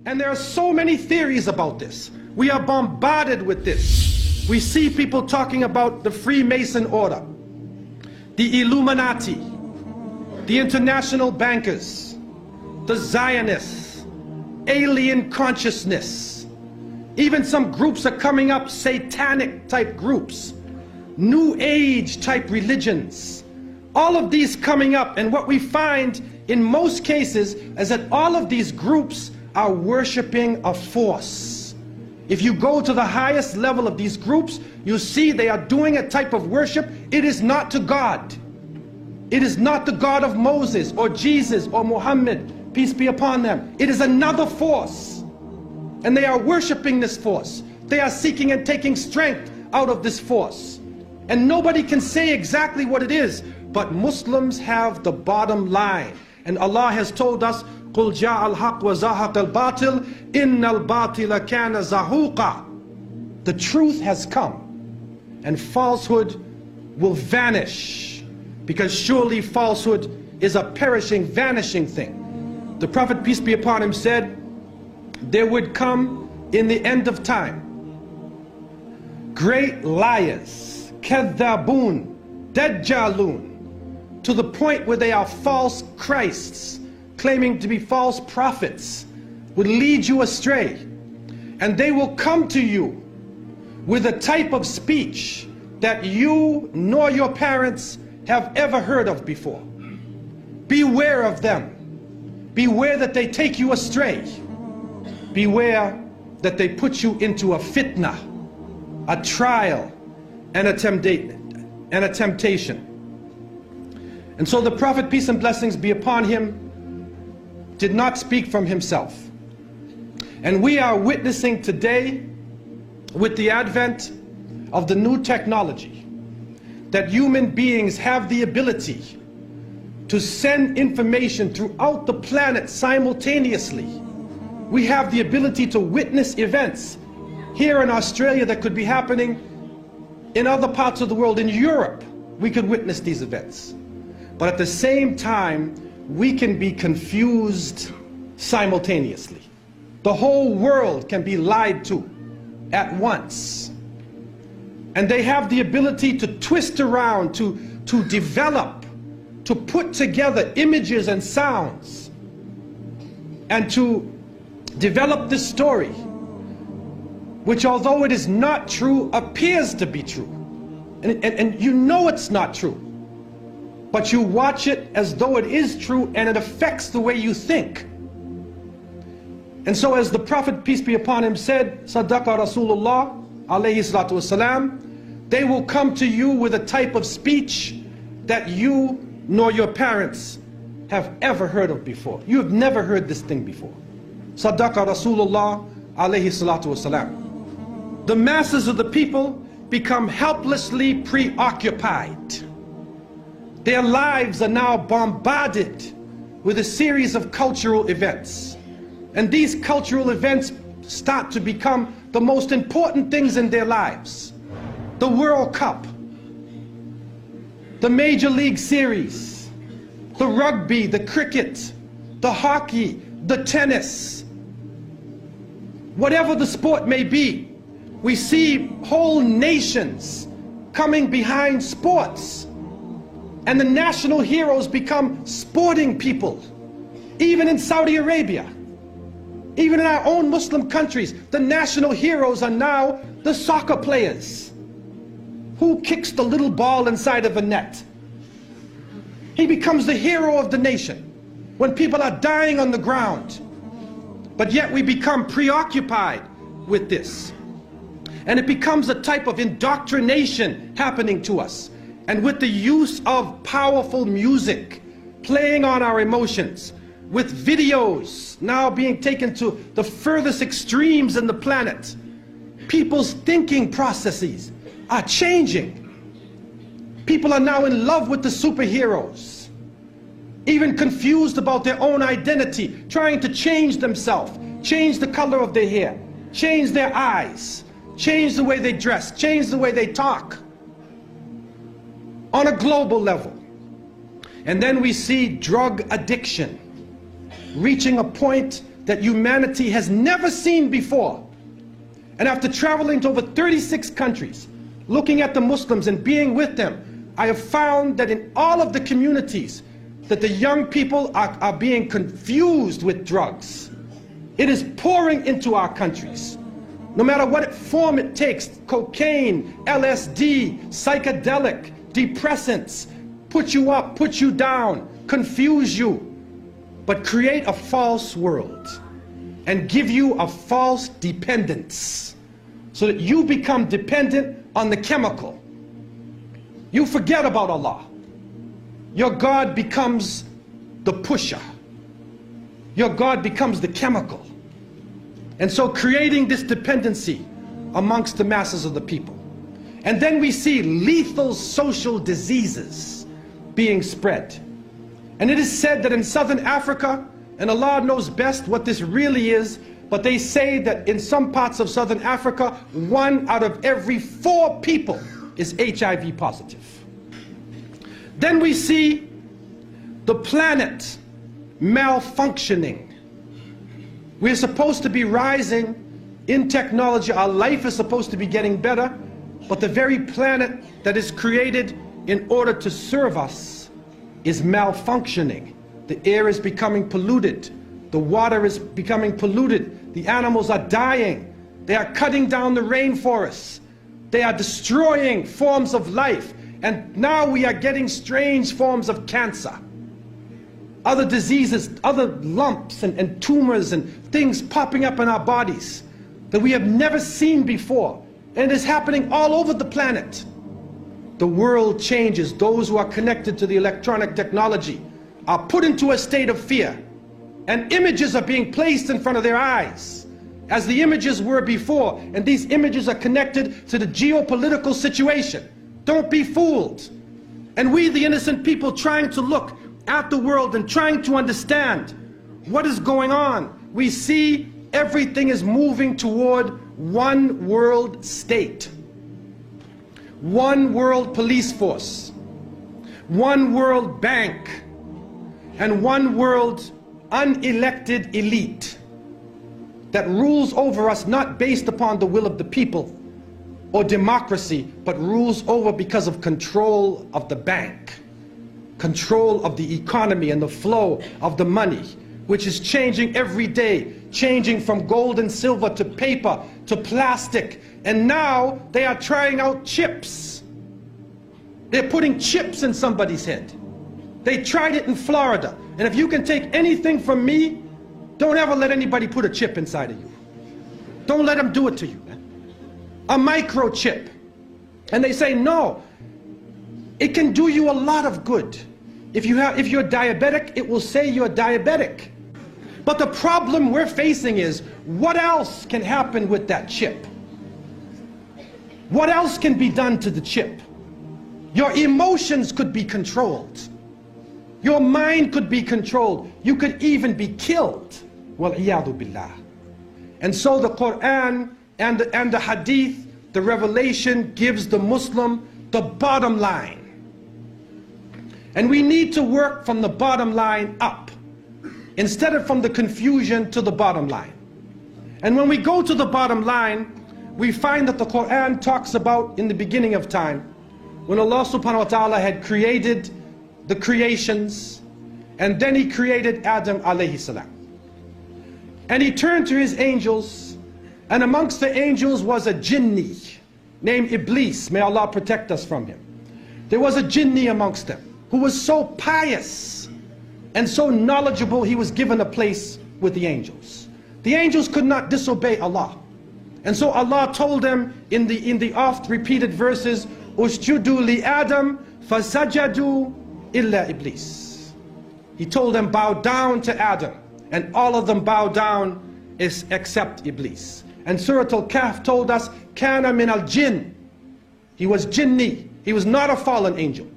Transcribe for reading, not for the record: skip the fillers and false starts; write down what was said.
And there are so many theories about this. We are bombarded with this. We see people talking about the Freemason order, the Illuminati, the international bankers, the Zionists, alien consciousness. Even some groups are coming up, satanic type groups, New Age type religions. All of these coming up, and what we find in most cases is that all of these groups are worshiping a force. If you go to the highest level of these groups, you see they are doing a type of worship. It is not to God. It is not the God of Moses or Jesus or Muhammad, peace be upon them. It is another force. And they are worshiping this force. They are seeking and taking strength out of this force. And nobody can say exactly what it is, but Muslims have the bottom line. And Allah has told us, قُلْ جَاءَ الْحَقُّ وَزَهَقَ الْبَاطِلِ إِنَّ الْبَاطِلَ كَانَ زَهُوقًا. The truth has come, and falsehood will vanish, because surely falsehood is a perishing, vanishing thing. The Prophet, peace be upon him, said, there would come in the end of time great liars, kadhabun, dajjalun, to the point where they are false Christs, claiming to be false prophets, would lead you astray. And they will come to you with a type of speech that you nor your parents have ever heard of before. Beware of them. Beware that they take you astray. Beware that they put you into a fitna, a trial, and a temptation. And so the Prophet, peace and blessings be upon him, did not speak from himself. And we are witnessing today, with the advent of the new technology, that human beings have the ability to send information throughout the planet simultaneously. We have the ability to witness events here in Australia that could be happening in other parts of the world. In Europe, we could witness these events. But at the same time, we can be confused simultaneously. The whole world can be lied to at once. And they have the ability to twist around, to develop, to put together images and sounds, and to develop this story, which, although it is not true, appears to be true. And you know it's not true, but you watch it as though it is true, and it affects the way you think. And so, as the Prophet, peace be upon him, said, Sadaqa Rasulullah alayhi salatu wasalam, they will come to you with a type of speech that you nor your parents have ever heard of before. You have never heard this thing before. Sadaqa Rasulullah alayhi salatu wasalam. The masses of the people become helplessly preoccupied. Their lives are now bombarded with a series of cultural events. And these cultural events start to become the most important things in their lives. The World Cup, the Major League Series, the rugby, the cricket, the hockey, the tennis. Whatever the sport may be, we see whole nations coming behind sports. And the national heroes become sporting people. Even in Saudi Arabia, even in our own Muslim countries, the national heroes are now the soccer players. Who kicks the little ball inside of a net? He becomes the hero of the nation when people are dying on the ground. But yet we become preoccupied with this. And it becomes a type of indoctrination happening to us. And with the use of powerful music playing on our emotions, with videos now being taken to the furthest extremes in the planet, people's thinking processes are changing. People are now in love with the superheroes, even confused about their own identity, trying to change themselves, change the color of their hair, change their eyes, change the way they dress, change the way they talk, on a global level. And then we see drug addiction reaching a point that humanity has never seen before. And after traveling to over 36 countries, looking at the Muslims and being with them, I have found that in all of the communities that the young people are being confused with drugs. It is pouring into our countries. No matter what form it takes, cocaine, LSD, psychedelic, depressants, put you up, put you down, confuse you, but create a false world and give you a false dependence so that you become dependent on the chemical. You forget about Allah. Your God becomes the pusher. Your God becomes the chemical. And so creating this dependency amongst the masses of the people. And then we see lethal social diseases being spread. And it is said that in southern Africa, and Allah knows best what this really is, but they say that in some parts of southern Africa, 1 out of every 4 people is HIV positive. Then we see the planet malfunctioning. We're supposed to be rising in technology. Our life is supposed to be getting better, but the very planet that is created in order to serve us is malfunctioning. The air is becoming polluted. The water is becoming polluted. The animals are dying. They are cutting down the rainforests. They are destroying forms of life. And now we are getting strange forms of cancer. Other diseases, other lumps and tumors and things popping up in our bodies that we have never seen before. And it is happening all over the planet. The world changes. Those who are connected to the electronic technology are put into a state of fear. And images are being placed in front of their eyes, as the images were before. And these images are connected to the geopolitical situation. Don't be fooled. And we, the innocent people, trying to look at the world and trying to understand what is going on, we see everything is moving toward one world state, one world police force, one world bank, and one world unelected elite that rules over us not based upon the will of the people or democracy, but rules over because of control of the bank, control of the economy and the flow of the money, which is changing every day, changing from gold and silver to paper to plastic. And now they are trying out chips. They're putting chips in somebody's head. They tried it in Florida. And if you can take anything from me, don't ever let anybody put a chip inside of you. Don't let them do it to you, man. A microchip. And they say, no, it can do you a lot of good. If you're diabetic, it will say you're diabetic. But the problem we're facing is, what else can happen with that chip? What else can be done to the chip? Your emotions could be controlled. Your mind could be controlled. You could even be killed. Wal-iyadu billah. And so the Quran and the Hadith, the revelation gives the Muslim the bottom line. And we need to work from the bottom line up, instead of from the confusion to the bottom line. And when we go to the bottom line, we find that the Quran talks about in the beginning of time, when Allah subhanahu wa ta'ala had created the creations, and then He created Adam alayhi salam. And He turned to His angels, and amongst the angels was a jinni named Iblis. May Allah protect us from him. There was a jinni amongst them who was so pious and so knowledgeable, he was given a place with the angels. The angels could not disobey Allah. And so Allah told them in the oft repeated verses, Usjudu li Adam fasajadu illa Iblis. He told them, bow down to Adam, and all of them bow down except Iblis. And Surah Al-Kahf told us, Kana min al-jinn. He was jinni. He was not a fallen angel.